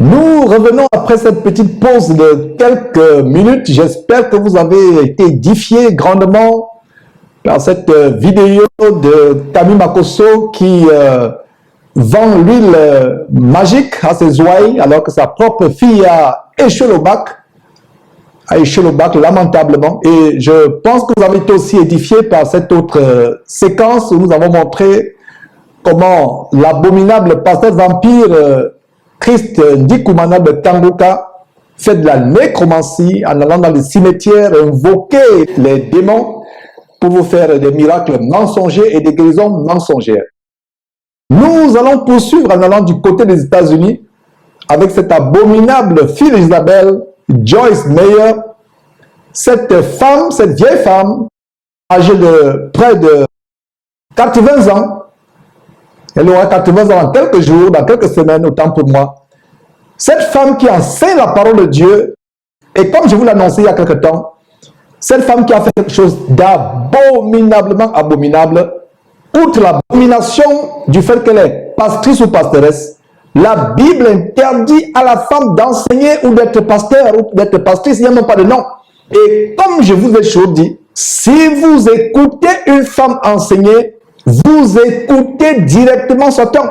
Nous revenons après cette petite pause de quelques minutes. J'espère que vous avez été édifiés grandement par cette vidéo de Camille Makosso qui vend l'huile magique à ses ouailles alors que sa propre fille a échoué le bac, lamentablement. Et je pense que vous avez été aussi édifiés par cette autre séquence où nous avons montré comment l'abominable pasteur vampire Christ Ndikumana de Tanguka fait de la nécromancie en allant dans les cimetières invoquer les démons pour vous faire des miracles mensongers et des guérisons mensongères. Nous allons poursuivre en allant du côté des États-Unis avec cette abominable fille d'Isabelle, Joyce Meyer, cette vieille femme, âgée de près de 80 ans. Elle aura 80 ans dans quelques jours, dans quelques semaines, autant pour moi. Cette femme qui enseigne la parole de Dieu, et comme je vous l'ai annoncé il y a quelque temps, cette femme qui a fait quelque chose d'abominablement abominable, outre l'abomination du fait qu'elle est pastrice ou pastoresse, la Bible interdit à la femme d'enseigner ou d'être pasteur ou d'être pastrice, il n'y a même pas de nom. Et comme je vous ai toujours dit, si vous écoutez une femme enseigner, vous écoutez directement Satan.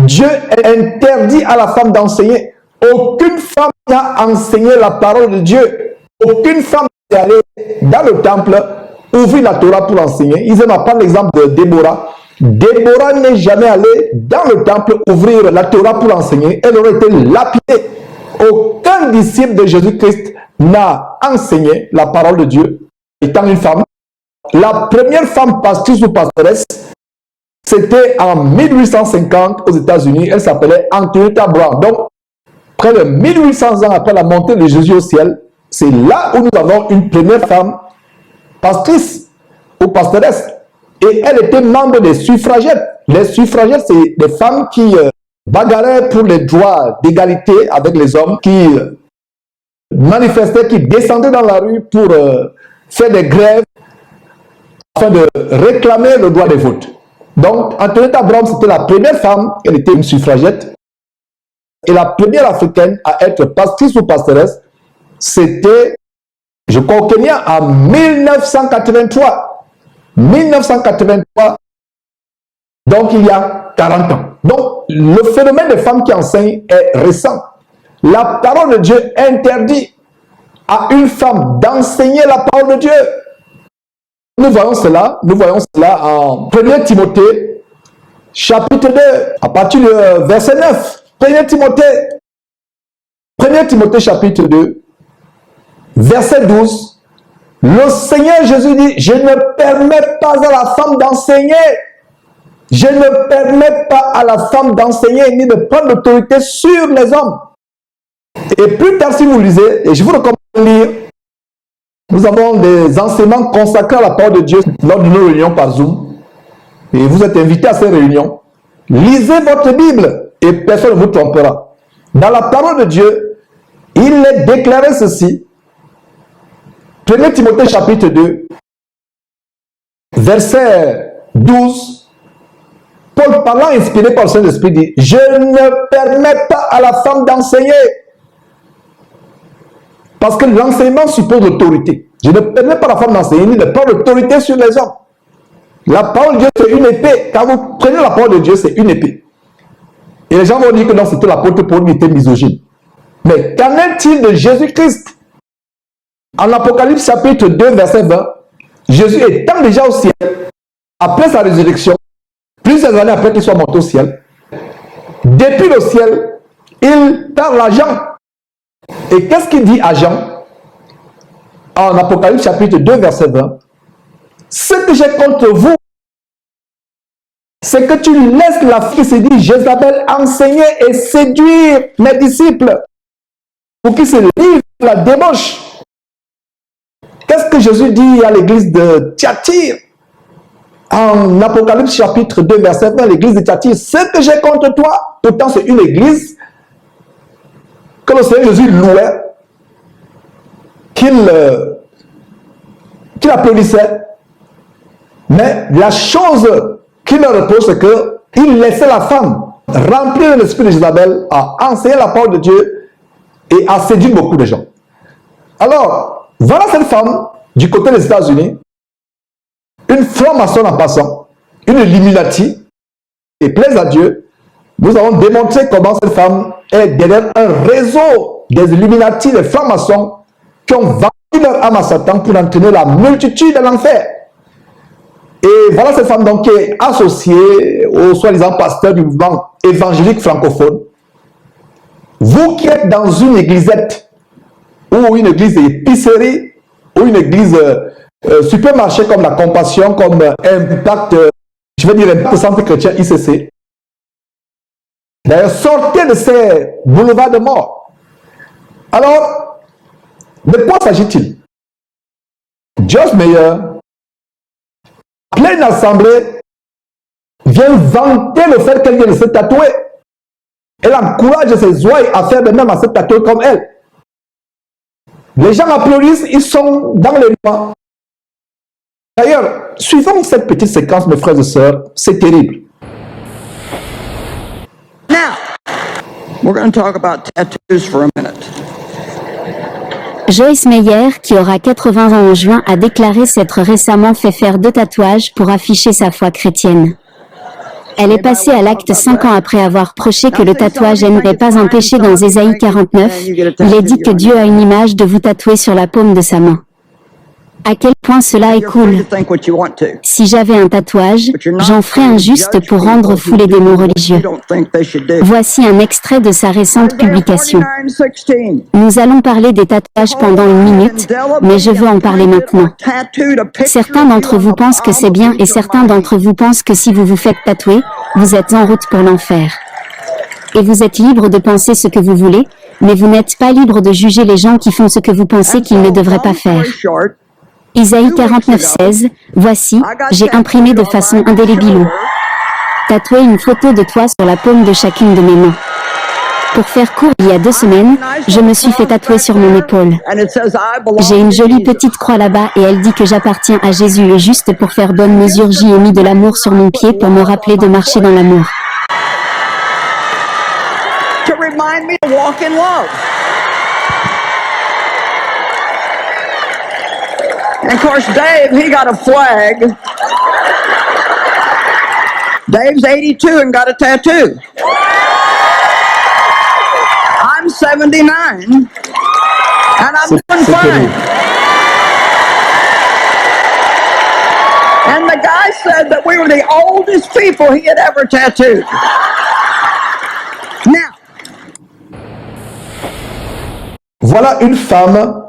Dieu interdit à la femme d'enseigner. Aucune femme n'a enseigné la parole de Dieu. Aucune femme n'est allée dans le temple ouvrir la Torah pour enseigner. Ils aiment prendre l'exemple de Déborah. Déborah n'est jamais allée dans le temple ouvrir la Torah pour enseigner. Elle aurait été lapidée. Aucun disciple de Jésus-Christ n'a enseigné la parole de Dieu étant une femme. La première femme pastrice ou pastoresse, c'était en 1850 aux États-Unis. Elle s'appelait Antonietta Brown. Donc, près de 1800 ans après la montée de Jésus au ciel, c'est là où nous avons une première femme pastrice ou pastoresse. Et elle était membre des suffragettes. Les suffragettes, c'est des femmes qui bagarraient pour les droits d'égalité avec les hommes, qui manifestaient, qui descendaient dans la rue pour faire des grèves afin de réclamer le droit des votes. Donc, Antonietta Brown, c'était la première femme, elle était une suffragette, et la première africaine à être pastrice ou pastoresse, c'était, je crois, au Kenya, en 1983. 1983, donc il y a 40 ans. Donc, le phénomène des femmes qui enseignent est récent. La parole de Dieu interdit à une femme d'enseigner la parole de Dieu. Nous voyons cela en 1 Timothée, chapitre 2, à partir du verset 9. 1 Timothée, chapitre 2, verset 12. Le Seigneur Jésus dit, je ne permets pas à la femme d'enseigner. Je ne permets pas à la femme d'enseigner ni de prendre l'autorité sur les hommes. Et plus tard, si vous lisez, et je vous recommande de lire, nous avons des enseignements consacrés à la parole de Dieu lors de nos réunions par Zoom. Et vous êtes invités à ces réunions. Lisez votre Bible et personne ne vous trompera. Dans la parole de Dieu, il est déclaré ceci. 1 Timothée chapitre 2, verset 12. Paul parlant inspiré par le Saint-Esprit dit, je ne permets pas à la femme d'enseigner. Parce que l'enseignement suppose l'autorité. Je ne permets pas à la femme d'enseigner ni de prendre l'autorité sur les hommes. La parole de Dieu, c'est une épée. Quand vous prenez la parole de Dieu, c'est une épée. Et les gens vont dire que non, c'était l'apôtre Paul qui était misogyne. Mais qu'en est-il de Jésus-Christ? En Apocalypse chapitre 2, verset 20, Jésus étant déjà au ciel, après sa résurrection, plusieurs années après qu'il soit monté au ciel, depuis le ciel, il parle à Jean. Et qu'est-ce qu'il dit à Jean? En Apocalypse chapitre 2, verset 20, ce que j'ai contre vous, c'est que tu laisses la fille se dit Jézabel enseigner et séduire mes disciples pour qu'ils se livrent la débauche. Qu'est-ce que Jésus dit à l'église de Thyatire? En Apocalypse chapitre 2, verset 20, l'église de Thyatire, ce que j'ai contre toi, pourtant c'est une église que le Seigneur Jésus louait, qu'il applaudissait. Mais la chose qui me repose, c'est qu'il laissait la femme remplie de l'esprit de Jézabel, a enseigné la parole de Dieu et a séduit beaucoup de gens. Alors, voilà cette femme du côté des États-Unis, une franc-maçon en passant, une Illuminati, et plaise à Dieu. Nous avons démontré comment cette femme est derrière un réseau des Illuminati, des francs-maçons, qui ont vendu leur âme à Satan pour entraîner la multitude à l'enfer. Et voilà cette femme donc qui est associée au soi-disant pasteur du mouvement évangélique francophone. Vous qui êtes dans une églysette, ou une église épicerie, ou une église supermarché comme la Compassion, comme Impact, je veux dire Impact Centre Chrétien ICC. D'ailleurs, sortez de ces boulevards de mort. Alors, de quoi s'agit-il? Joyce Meyer, pleine assemblée, vient vanter le fait qu'elle vient de se tatouer. Elle encourage ses ouailles à faire de même, à se tatouer comme elle. Les gens applaudissent, ils sont dans les lois. D'ailleurs, suivant cette petite séquence, mes frères et sœurs, c'est terrible. Now, we're going to talk about tattoos for a minute. Joyce Meyer, qui aura 80 ans en juin, a déclaré s'être récemment fait faire 2 tatouages pour afficher sa foi chrétienne. Elle est passée à l'acte 5 ans après avoir prêché que le tatouage n'est pas un péché dans Ésaïe 49. Il est dit que Dieu a une image de vous tatouer sur la paume de sa main. À quel point cela est cool. Si j'avais un tatouage, j'en ferais un juste pour rendre fou les démons religieux. Voici un extrait de sa récente publication. Nous allons parler des tatouages pendant 1 minute, mais je veux en parler maintenant. Certains d'entre vous pensent que c'est bien et certains d'entre vous pensent que si vous vous faites tatouer, vous êtes en route pour l'enfer. Et vous êtes libre de penser ce que vous voulez, mais vous n'êtes pas libre de juger les gens qui font ce que vous pensez qu'ils ne devraient pas faire. Isaïe 49:16, voici, j'ai imprimé de façon indélébile. Tatoué une photo de toi sur la paume de chacune de mes mains. Pour faire court, il y a 2 semaines, je me suis fait tatouer sur mon épaule. J'ai une jolie petite croix là-bas et elle dit que j'appartiens à Jésus et juste pour faire bonne mesure, j'y ai mis de l'amour sur mon pied pour me rappeler de marcher dans l'amour. To remind me to walk in love. And of course, Dave, he got a flag. Dave's 82 and got a tattoo. I'm 79 and I'm doing fine. And the guy said that we were the oldest people he had ever tattooed. Now, voilà une femme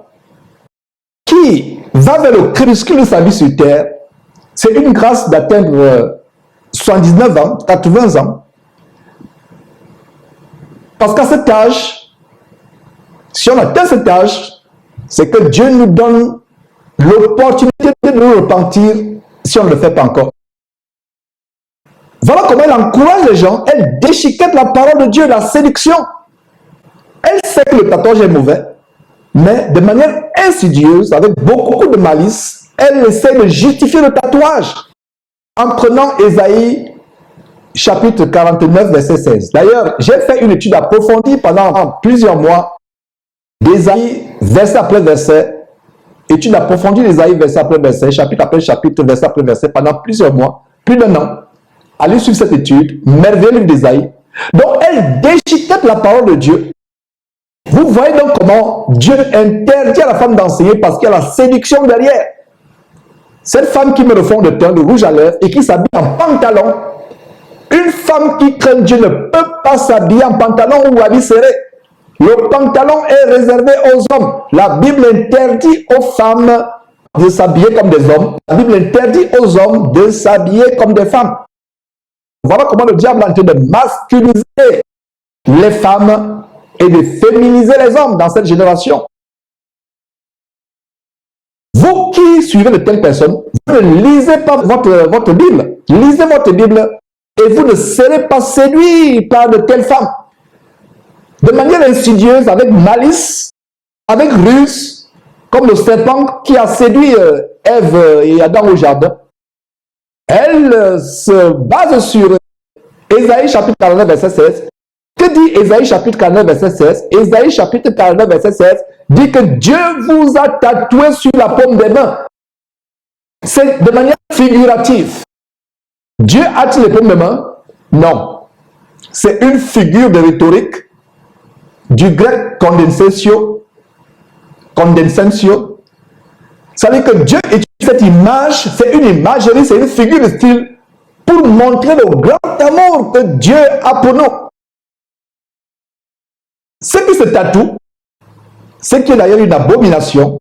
qui va vers le crépuscule de sa vie sur terre. C'est une grâce d'atteindre 79 ans, 80 ans. Parce qu'à cet âge, si on atteint cet âge, c'est que Dieu nous donne l'opportunité de nous repentir si on ne le fait pas encore. Voilà comment elle encourage les gens, elle déchiquette la parole de Dieu, la séduction. Elle sait que le tatouage est mauvais, mais de manière insidieuse, avec beaucoup de malice, elle essaie de justifier le tatouage en prenant Ésaïe chapitre 49, verset 16. D'ailleurs, j'ai fait une étude approfondie pendant plusieurs mois d'Ésaïe, verset après verset, étude approfondie d'Ésaïe, verset après verset, chapitre après chapitre, verset après verset, pendant plusieurs mois, plus d'1 an. Allez suivre cette étude, merveilleux livre d'Ésaïe. Donc, elle déchiquette la parole de Dieu. Vous voyez donc comment Dieu interdit à la femme d'enseigner parce qu'il y a la séduction derrière. Cette femme qui met le fond de teint, le rouge à lèvres et qui s'habille en pantalon. Une femme qui craint Dieu ne peut pas s'habiller en pantalon ou habit serré. Le pantalon est réservé aux hommes. La Bible interdit aux femmes de s'habiller comme des hommes. La Bible interdit aux hommes de s'habiller comme des femmes. Voilà comment le diable a tenté de masculiniser les femmes et de féminiser les hommes dans cette génération. Vous qui suivez de telles personnes, vous ne lisez pas votre Bible. Lisez votre Bible et vous ne serez pas séduit par de telles femmes. De manière insidieuse, avec malice, avec ruse, comme le serpent qui a séduit Ève et Adam au jardin. Elle se base sur Ésaïe chapitre 49, verset 16. Que dit Ésaïe chapitre 49, verset 16? Ésaïe chapitre 49, verset 16 dit que Dieu vous a tatoué sur la paume des mains. C'est de manière figurative. Dieu a-t-il les paumes des mains? Non. C'est une figure de rhétorique du grec condensatio. Ça veut dire que Dieu utilise cette image, c'est une imagerie, c'est une figure de style pour montrer le grand amour que Dieu a pour nous. Ceux qui se tatouent, ce qui est d'ailleurs une abomination,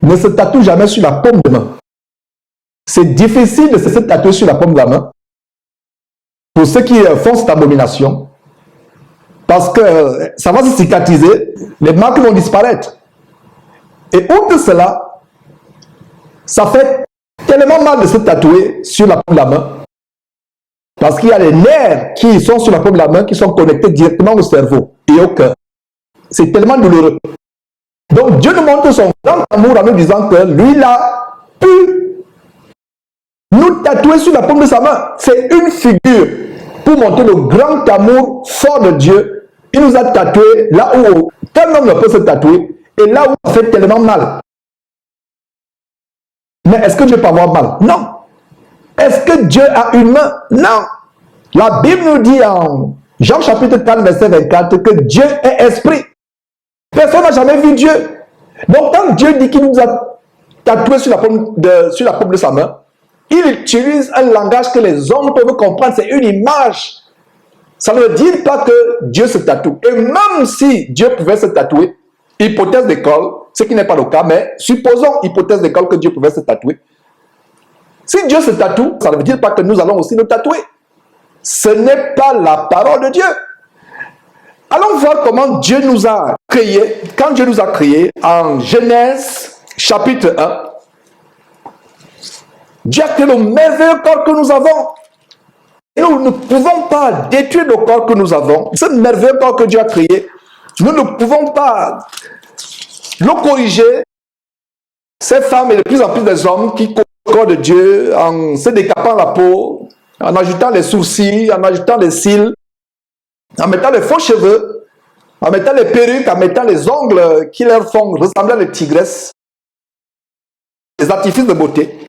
ne se tatouent jamais sur la paume de main. C'est difficile de se tatouer sur la paume de la main pour ceux qui font cette abomination, parce que ça va se cicatriser, les marques vont disparaître. Et outre cela, ça fait tellement mal de se tatouer sur la paume de la main, parce qu'il y a les nerfs qui sont sur la paume de la main, qui sont connectés directement au cerveau et au cœur. C'est tellement douloureux. Donc Dieu nous montre son grand amour en nous disant que lui, il a pu nous tatouer sur la paume de sa main. C'est une figure pour montrer le grand amour fort de Dieu. Il nous a tatoué là où aucun homme ne peut se tatouer et là où ça fait tellement mal. Mais est-ce que Dieu peut avoir mal? Non. Est-ce que Dieu a une main? Non. La Bible nous dit en Jean chapitre 4, verset 24 que Dieu est esprit. Personne n'a jamais vu Dieu. Donc quand Dieu dit qu'il nous a tatoué sur la paume de sa main, il utilise un langage que les hommes peuvent comprendre. C'est une image. Ça ne veut dire pas que Dieu se tatoue. Et même si Dieu pouvait se tatouer, hypothèse d'école, ce qui n'est pas le cas, mais supposons, hypothèse d'école, que Dieu pouvait se tatouer. Si Dieu se tatoue, ça ne veut dire pas que nous allons aussi nous tatouer. Ce n'est pas la parole de Dieu. Allons voir comment Dieu nous a créés. Quand Dieu nous a créés, en Genèse chapitre 1, Dieu a créé le merveilleux corps que nous avons. Et nous ne pouvons pas détruire le corps que nous avons. Ce merveilleux corps que Dieu a créé, nous ne pouvons pas le corriger. Ces femmes et de plus en plus des hommes qui corrigent le corps de Dieu en se décapant la peau, en ajoutant les sourcils, en ajoutant les cils, en mettant les faux cheveux, en mettant les perruques, en mettant les ongles qui leur font ressembler à des tigresses, des artifices de beauté.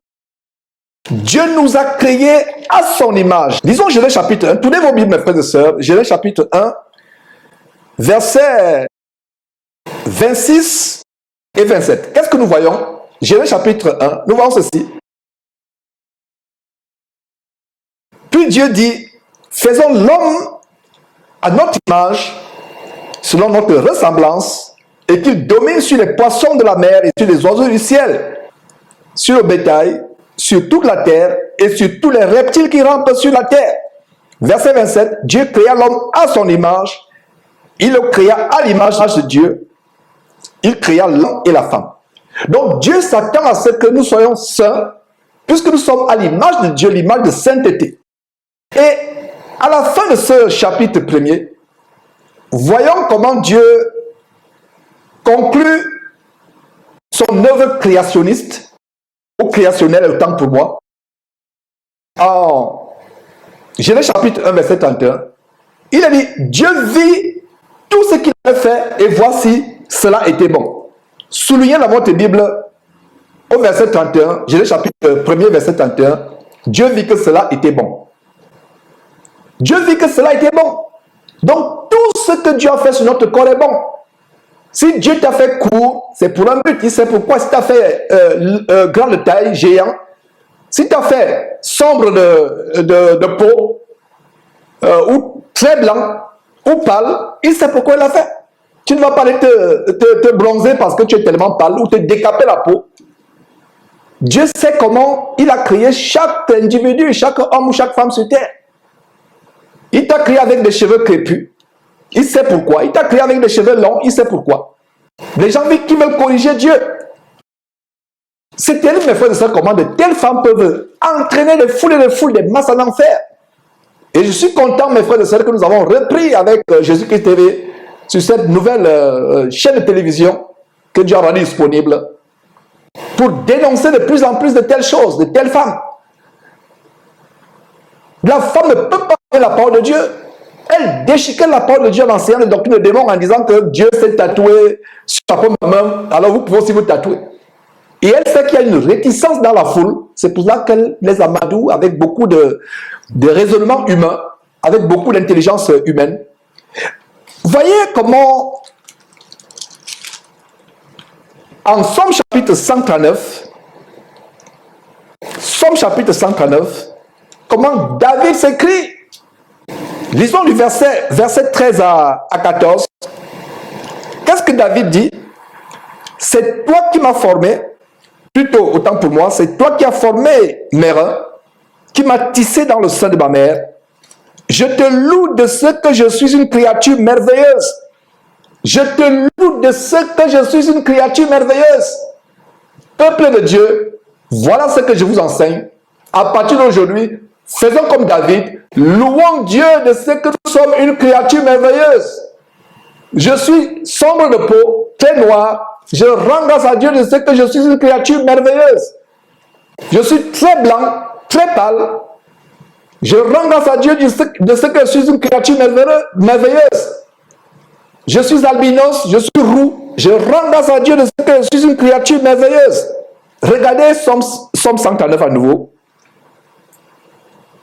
Dieu nous a créés à son image. Disons Genèse chapitre 1. Tournez vos Bibles, mes frères et sœurs. Genèse chapitre 1, versets 26 et 27. Qu'est-ce que nous voyons? Genèse chapitre 1. Nous voyons ceci. Puis Dieu dit, faisons l'homme à notre image, selon notre ressemblance, et qu'il domine sur les poissons de la mer et sur les oiseaux du ciel, sur le bétail, sur toute la terre et sur tous les reptiles qui rampent sur la terre. Verset 27, Dieu créa l'homme à son image, il le créa à l'image de Dieu, il créa l'homme et la femme. Donc Dieu s'attend à ce que nous soyons saints, puisque nous sommes à l'image de Dieu, l'image de sainteté. Et à la fin de ce chapitre premier, voyons comment Dieu conclut son œuvre créationniste, ou créationnel, autant pour moi, en Genèse chapitre 1, verset 31. Il a dit, Dieu vit tout ce qu'il a fait et voici, cela était bon. Soulignez dans votre Bible, au verset 31, Genèse chapitre 1, verset 31, Dieu vit que cela était bon. Dieu vit que cela était bon. Donc, tout ce que Dieu a fait sur notre corps est bon. Si Dieu t'a fait court, c'est pour un but. Il sait pourquoi. Si tu as fait grande taille, géant, si tu as fait sombre de peau, ou très blanc, ou pâle, il sait pourquoi il l'a fait. Tu ne vas pas aller te bronzer parce que tu es tellement pâle ou te décaper la peau. Dieu sait comment il a créé chaque individu, chaque homme ou chaque femme sur terre. Il t'a créé avec des cheveux crépus. Il sait pourquoi. Il t'a créé avec des cheveux longs. Il sait pourquoi. Les gens qui veulent corriger Dieu. C'est terrible, mes frères et sœurs, comment de telles femmes peuvent entraîner des foules et des foules, des masses en enfer. Et je suis content, mes frères et sœurs, que nous avons repris avec Jésus-Christ TV sur cette nouvelle chaîne de télévision que Dieu a rendue disponible pour dénoncer de plus en plus de telles choses, de telles femmes. La femme ne peut pas la parole de Dieu. Elle déchiquette la parole de Dieu en enseignant les doctrines de démons en disant que Dieu s'est tatoué sur la paume de ma main, alors vous pouvez aussi vous tatouer. Et elle sait qu'il y a une réticence dans la foule, c'est pour ça qu'elle les amadoue avec beaucoup de raisonnement humain, avec beaucoup d'intelligence humaine. Voyez comment, en Somme chapitre 139, comment David s'écrit. Lisons du verset 13 à 14. Qu'est-ce que David dit? C'est toi qui m'as formé, plutôt autant pour moi, c'est toi qui as formé mes reins, qui m'as tissé dans le sein de ma mère. Je te loue de ce que je suis une créature merveilleuse. Je te loue de ce que je suis une créature merveilleuse. Peuple de Dieu, voilà ce que je vous enseigne. À partir d'aujourd'hui, faisons comme David, louons Dieu de ce que nous sommes une créature merveilleuse. Je suis sombre de peau, très noir. Je rends grâce à Dieu de ce que je suis une créature merveilleuse. Je suis très blanc, très pâle. Je rends grâce à Dieu de ce que je suis une créature merveilleuse. Je suis albinos, je suis roux. Je rends grâce à Dieu de ce que je suis une créature merveilleuse. Regardez Somme 139 à nouveau.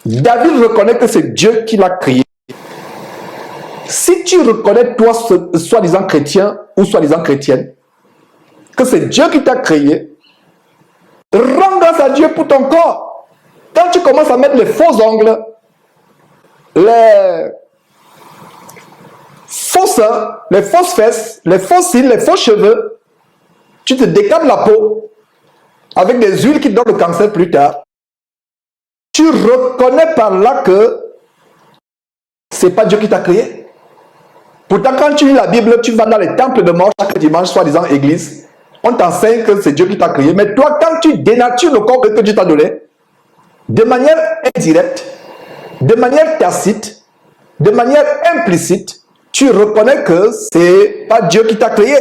David reconnaît que c'est Dieu qui l'a créé. Si tu reconnais, toi, soi-disant chrétien ou soi-disant chrétienne, que c'est Dieu qui t'a créé, rends grâce à Dieu pour ton corps. Quand tu commences à mettre les faux ongles, les faux seins, les fausses fesses, les faux cils, les faux cheveux, tu te décales la peau avec des huiles qui donnent le cancer plus tard. Tu reconnais par là que c'est pas Dieu qui t'a créé. Pourtant, quand tu lis la Bible, tu vas dans les temples de mort chaque dimanche, soi-disant église. On t'enseigne que c'est Dieu qui t'a créé. Mais toi, quand tu dénatures le corps que Dieu t'a donné, de manière indirecte, de manière tacite, de manière implicite, tu reconnais que c'est pas Dieu qui t'a créé.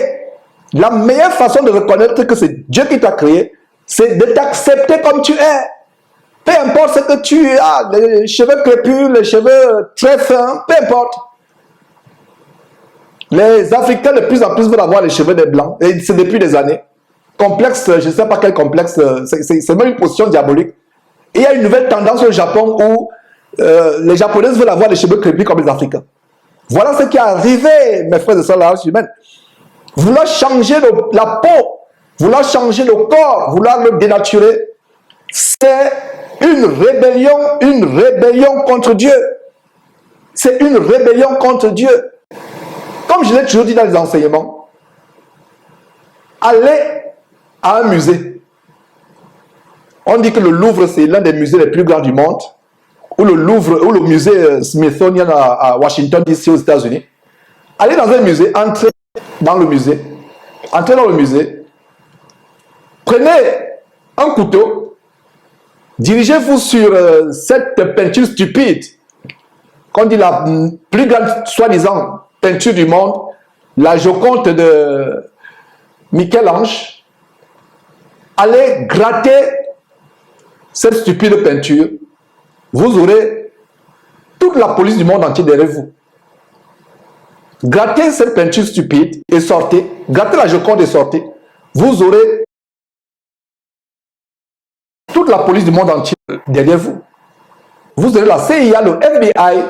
La meilleure façon de reconnaître que c'est Dieu qui t'a créé, c'est de t'accepter comme tu es. Peu importe ce que tu as, les cheveux crépus, les cheveux très fins, peu importe. Les Africains de plus en plus veulent avoir les cheveux des blancs, et c'est depuis des années. Complexe, je ne sais pas quel complexe, c'est même une position diabolique. Et il y a une nouvelle tendance au Japon où les Japonaises veulent avoir les cheveux crépus comme les Africains. Voilà ce qui est arrivé, mes frères et sœurs, la race humaine. Vouloir changer la peau, vouloir changer le corps, vouloir le dénaturer, c'est une rébellion contre Dieu. C'est une rébellion contre Dieu. Comme je l'ai toujours dit dans les enseignements, allez à un musée. On dit que le Louvre, c'est l'un des musées les plus grands du monde, ou le musée Smithsonian à Washington, DC, aux États-Unis. Allez dans un musée, entrez dans le musée, prenez un couteau, dirigez-vous sur cette peinture stupide, qu'on dit la plus grande, soi-disant, peinture du monde, la Joconde de Michel-Ange. Allez gratter cette stupide peinture, vous aurez toute la police du monde entier derrière vous. Grattez cette peinture stupide et sortez. Grattez la Joconde et sortez. Vous aurez toute la police du monde entier derrière vous. Vous aurez la CIA, le FBI,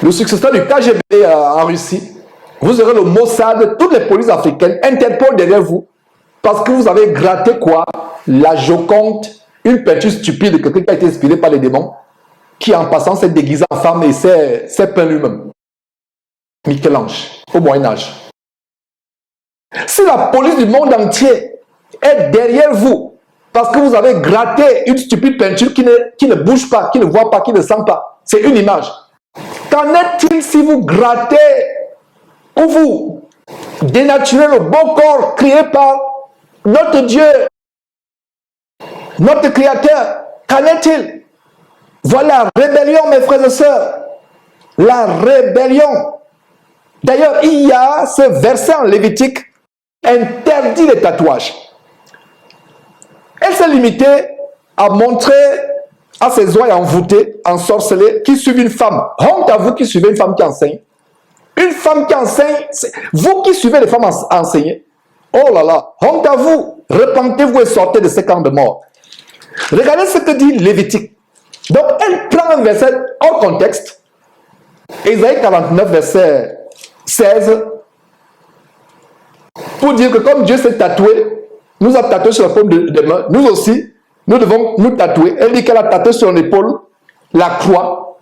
le successeur du KGB en Russie. Vous aurez le Mossad, toutes les polices africaines, Interpol derrière vous. Parce que vous avez gratté quoi? La Joconde, une peinture stupide de quelqu'un qui a été inspiré par les démons, qui en passant s'est déguisé en femme et s'est peint lui-même. Michel-Ange, au Moyen-Âge. Si la police du monde entier est derrière vous, parce que vous avez gratté une stupide peinture qui ne bouge pas, qui ne voit pas, qui ne sent pas, c'est une image. Qu'en est-il si vous grattez ou vous dénaturez le beau corps créé par notre Dieu, notre Créateur? Qu'en est-il? Voilà la rébellion, mes frères et sœurs. La rébellion. D'ailleurs, il y a ce verset en Lévitique interdit les tatouages. Elle s'est limitée à montrer à ses oreilles envoûtées, ensorcelées, qui suivent une femme. Honte à vous qui suivez une femme qui enseigne. Une femme qui enseigne, vous qui suivez les femmes enseignées, oh là là, honte à vous, repentez-vous et sortez de ces camps de mort. Regardez ce que dit Lévitique. Donc, elle prend un verset hors contexte, Ésaïe 49, verset 16, pour dire que comme Dieu s'est tatoué, nous a tatoué sur la paume des mains, nous aussi, nous devons nous tatouer. Elle dit qu'elle a tatoué sur l'épaule la croix.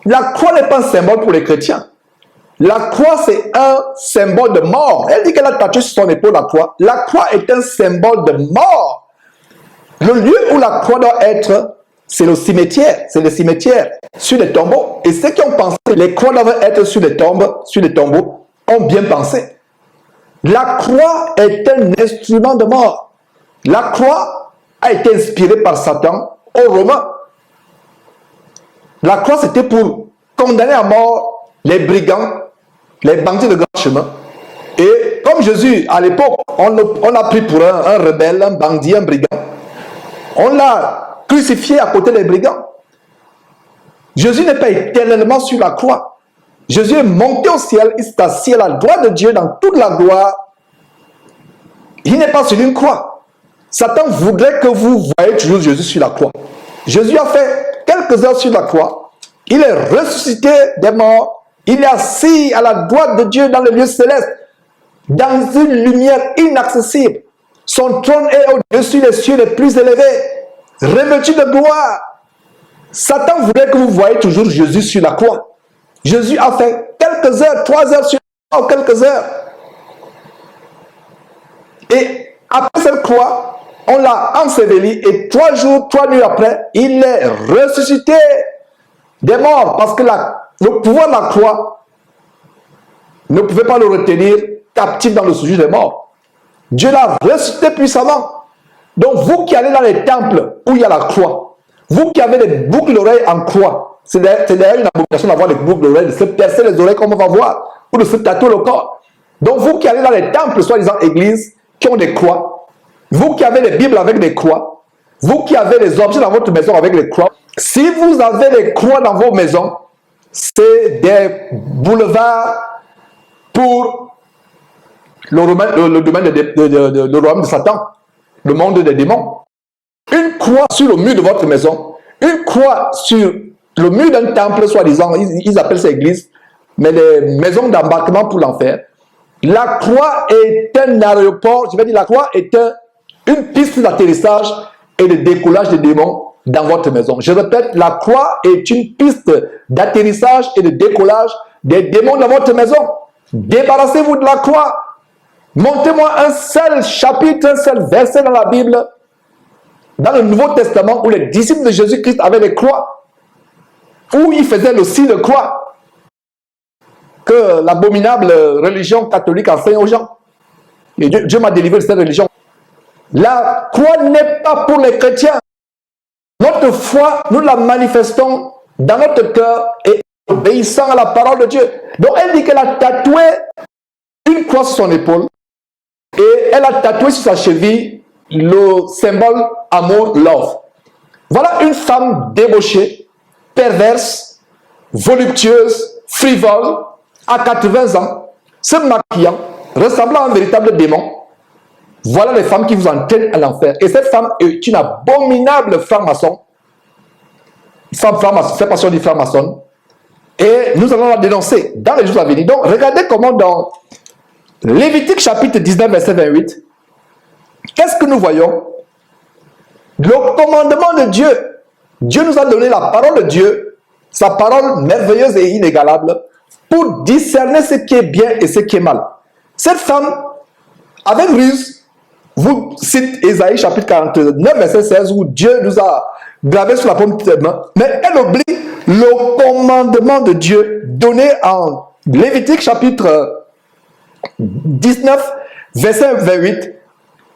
La croix n'est pas un symbole pour les chrétiens. La croix, c'est un symbole de mort. Elle dit qu'elle a tatoué sur son épaule la croix. La croix est un symbole de mort. Le lieu où la croix doit être, c'est le cimetière. C'est le cimetière sur les tombeaux. Et ceux qui ont pensé que les croix doivent être sur les tombes, sur les tombeaux, ont bien pensé. La croix est un instrument de mort. La croix a été inspirée par Satan aux Romains. La croix, c'était pour condamner à mort les brigands, les bandits de grand chemin. Et comme Jésus, à l'époque, on l'a pris pour un rebelle, un bandit, un brigand. On l'a crucifié à côté des brigands. Jésus n'est pas éternellement sur la croix. Jésus est monté au ciel, il s'est assis à la droite de Dieu dans toute la gloire. Il n'est pas sur une croix. Satan voudrait que vous voyez toujours Jésus sur la croix. Jésus a fait quelques heures sur la croix. Il est ressuscité des morts. Il est assis à la droite de Dieu dans le lieu céleste, dans une lumière inaccessible. Son trône est au-dessus des cieux les plus élevés, revêtu de gloire. Satan voudrait que vous voyez toujours Jésus sur la croix. Jésus a fait quelques heures, 3 heures sur la croix, quelques heures. Et après cette croix, on l'a enseveli et 3 jours, 3 nuits après, il est ressuscité des morts parce que le pouvoir de la croix ne pouvait pas le retenir captif dans le sujet des morts. Dieu l'a ressuscité puissamment. Donc vous qui allez dans les temples où il y a la croix, vous qui avez des boucles d'oreilles en croix, c'est d'ailleurs une abomination d'avoir les boucles d'oreilles, de se percer les oreilles comme on va voir, ou de se tatouer le corps. Donc vous qui allez dans les temples, soi-disant églises, qui ont des croix, vous qui avez les Bibles avec des croix, vous qui avez les objets dans votre maison avec des croix, si vous avez des croix dans vos maisons, c'est des boulevards pour le domaine le royaume de Satan, le monde des démons. Une croix sur le mur de votre maison, une croix sur le mur d'un temple, soi-disant, ils appellent ça église, mais les maisons d'embarquement pour l'enfer. La croix est un aéroport, je vais dire la croix est une piste d'atterrissage et de décollage des démons dans votre maison. Je répète, la croix est une piste d'atterrissage et de décollage des démons dans votre maison. Débarrassez-vous de la croix. Montez-moi un seul chapitre, un seul verset dans la Bible, dans le Nouveau Testament, où les disciples de Jésus-Christ avaient des croix, où ils faisaient le signe de croix que l'abominable religion catholique enseigne aux gens. Et Dieu m'a délivré de cette religion. La croix n'est pas pour les chrétiens. Notre foi, nous la manifestons dans notre cœur et obéissant à la parole de Dieu. Donc elle dit qu'elle a tatoué une croix sur son épaule et elle a tatoué sur sa cheville le symbole amour, love. Voilà une femme débauchée, perverse, voluptueuse, frivole, à 80 ans, se maquillant, ressemblant à un véritable démon. Voilà les femmes qui vous entraînent à l'enfer. Et cette femme est une abominable franc-maçon. Fait passion du franc-maçon. Et nous allons la dénoncer dans les jours à venir. Donc, regardez comment dans Lévitique chapitre 19, verset 28, qu'est-ce que nous voyons? Le commandement de Dieu. Dieu nous a donné la parole de Dieu, sa parole merveilleuse et inégalable, pour discerner ce qui est bien et ce qui est mal. Cette femme, avec ruse, vous cite Ésaïe chapitre 49, verset 16, où Dieu nous a gravé sur la paume de ses mains, mais elle oublie le commandement de Dieu donné en Lévitique chapitre 19, verset 28,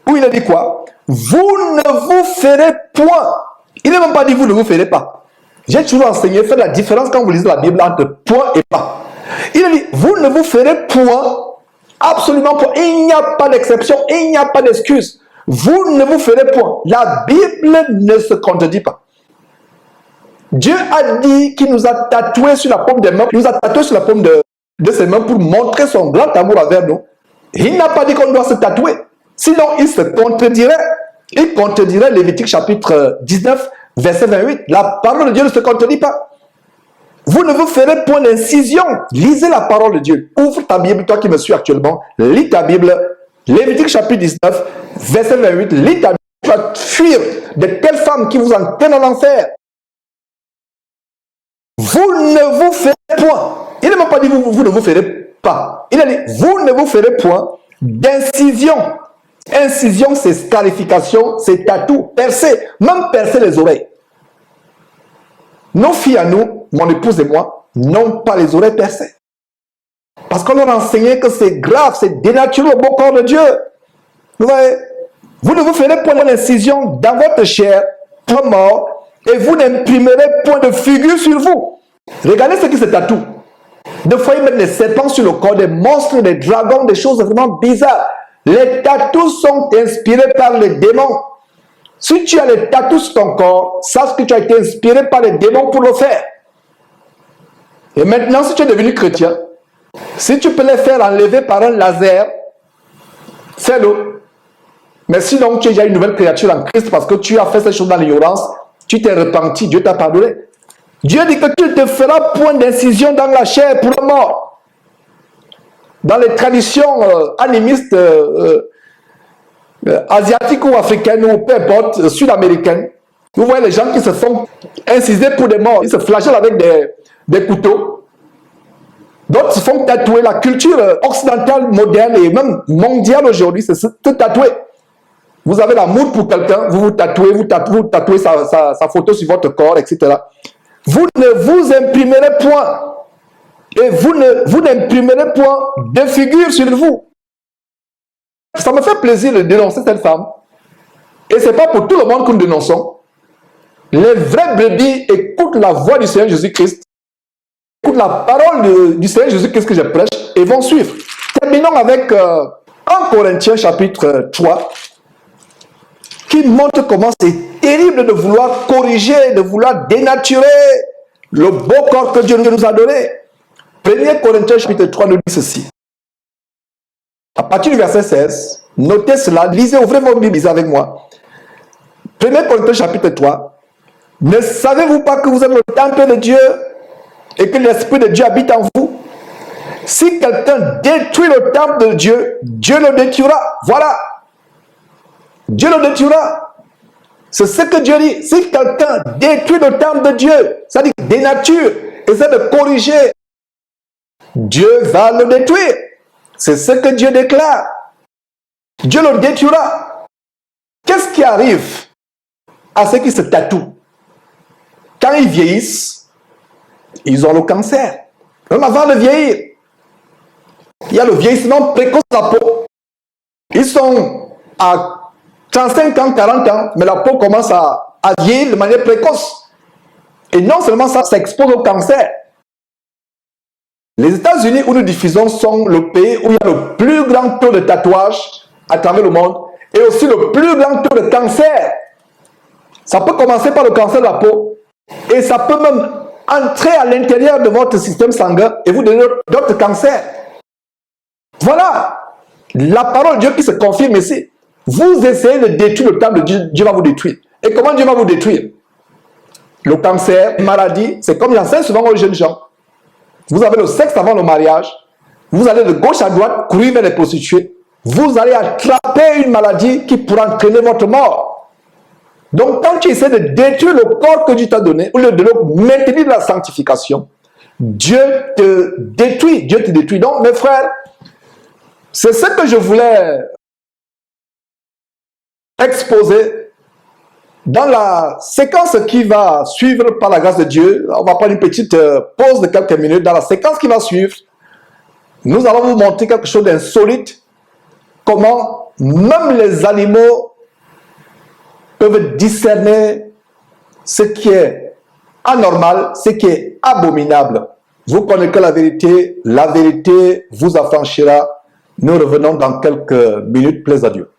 où il a dit quoi? Vous ne vous ferez point. Il n'a même pas dit vous ne vous ferez pas. J'ai toujours enseigné, faites la différence quand vous lisez la Bible entre point et pas. Il a dit, vous ne vous ferez point, absolument point. Il n'y a pas d'exception, il n'y a pas d'excuse. Vous ne vous ferez point. La Bible ne se contredit pas. Dieu a dit qu'il nous a tatoués sur la paume des mains. Il nous a tatoués sur la paume de ses mains pour montrer son grand amour envers nous. Il n'a pas dit qu'on doit se tatouer. Sinon, il se contredirait. Il contredirait Lévitique chapitre 19, verset 28. La parole de Dieu ne se contredit pas. Vous ne vous ferez point d'incision. Lisez la parole de Dieu. Ouvre ta Bible, toi qui me suis actuellement. Lis ta Bible. Lévitique chapitre 19, verset 28. Lis ta Bible. Tu vas fuir de telles femmes qui vous entraînent en enfer. Vous ne vous ferez point. Il n'a même pas dit vous ne vous ferez pas. Il a dit vous ne vous ferez point d'incision. Incision, c'est scarification, c'est tatou, percer, même percer les oreilles. Nos filles à nous, mon épouse et moi, n'ont pas les oreilles percées. Parce qu'on leur a enseigné que c'est grave, c'est dénaturé le beau corps de Dieu. Vous voyez, vous ne vous ferez point d'incision dans votre chair, point mort, et vous n'imprimerez point de figure sur vous. Regardez ce qui se tatoue. Des fois, ils mettent des serpents sur le corps, des monstres, des dragons, des choses vraiment bizarres. Les tatous sont inspirés par les démons. Si tu as les tatous sur ton corps, sache que tu as été inspiré par les démons pour le faire. Et maintenant, si tu es devenu chrétien, si tu peux les faire enlever par un laser, fais-le. Mais sinon, tu es déjà une nouvelle créature en Christ parce que tu as fait ces choses dans l'ignorance, tu t'es repenti, Dieu t'a pardonné. Dieu dit que tu ne te feras point d'incision dans la chair pour le mort. Dans les traditions animistes asiatiques ou africaines ou peu importe, sud-américaines, vous voyez les gens qui se font inciser pour des morts, ils se flagellent avec des couteaux. D'autres se font tatouer. La culture occidentale, moderne et même mondiale aujourd'hui, c'est se tatouer. Vous avez l'amour pour quelqu'un, vous tatouez sa photo sur votre corps, etc. Vous ne vous imprimerez point. Et vous n'imprimerez point de figure sur vous. Ça me fait plaisir de dénoncer cette femme. Et ce n'est pas pour tout le monde que nous dénonçons. Les vraies brebis écoutent la voix du Seigneur Jésus-Christ, écoutent la parole du Seigneur Jésus-Christ que je prêche et vont suivre. Terminons avec 1 Corinthiens chapitre 3 qui montre comment c'est terrible de vouloir corriger, de vouloir dénaturer le beau corps que Dieu nous a donné. 1 Corinthiens chapitre 3 nous dit ceci. À partir du verset 16, notez cela, lisez, ouvrez vos Bibles avec moi. 1 Corinthiens chapitre 3. Ne savez-vous pas que vous êtes le temple de Dieu et que l'Esprit de Dieu habite en vous? Si quelqu'un détruit le temple de Dieu, Dieu le détruira. Voilà. Dieu le détruira. C'est ce que Dieu dit. Si quelqu'un détruit le temple de Dieu, ça dit dénature, essaie de corriger, Dieu va le détruire. C'est ce que Dieu déclare. Dieu le détruira. Qu'est-ce qui arrive à ceux qui se tatouent? Quand ils vieillissent, ils ont le cancer. Même avant de vieillir, il y a le vieillissement précoce de la peau. Ils sont à 35 ans, 40 ans, mais la peau commence à vieillir de manière précoce. Et non seulement ça, ça expose au cancer. Les États-Unis où nous diffusons sont le pays où il y a le plus grand taux de tatouage à travers le monde et aussi le plus grand taux de cancer. Ça peut commencer par le cancer de la peau et ça peut même entrer à l'intérieur de votre système sanguin et vous donner d'autres cancers. Voilà la parole de Dieu qui se confirme ici. Vous essayez de détruire le temple de Dieu, Dieu va vous détruire. Et comment Dieu va vous détruire? Le cancer, la maladie, c'est comme j'enseigne souvent aux jeunes gens. Vous avez le sexe avant le mariage, vous allez de gauche à droite courir vers les prostituées, vous allez attraper une maladie qui pourra entraîner votre mort. Donc quand tu essaies de détruire le corps que Dieu t'a donné, au lieu de le maintenir dans la sanctification, Dieu te détruit, Dieu te détruit. Donc mes frères, c'est ce que je voulais exposer. Dans la séquence qui va suivre par la grâce de Dieu, on va prendre une petite pause de quelques minutes. Dans la séquence qui va suivre, nous allons vous montrer quelque chose d'insolite. Comment même les animaux peuvent discerner ce qui est anormal, ce qui est abominable. Vous connaissez la vérité vous affranchira. Nous revenons dans quelques minutes. Plaise à Dieu.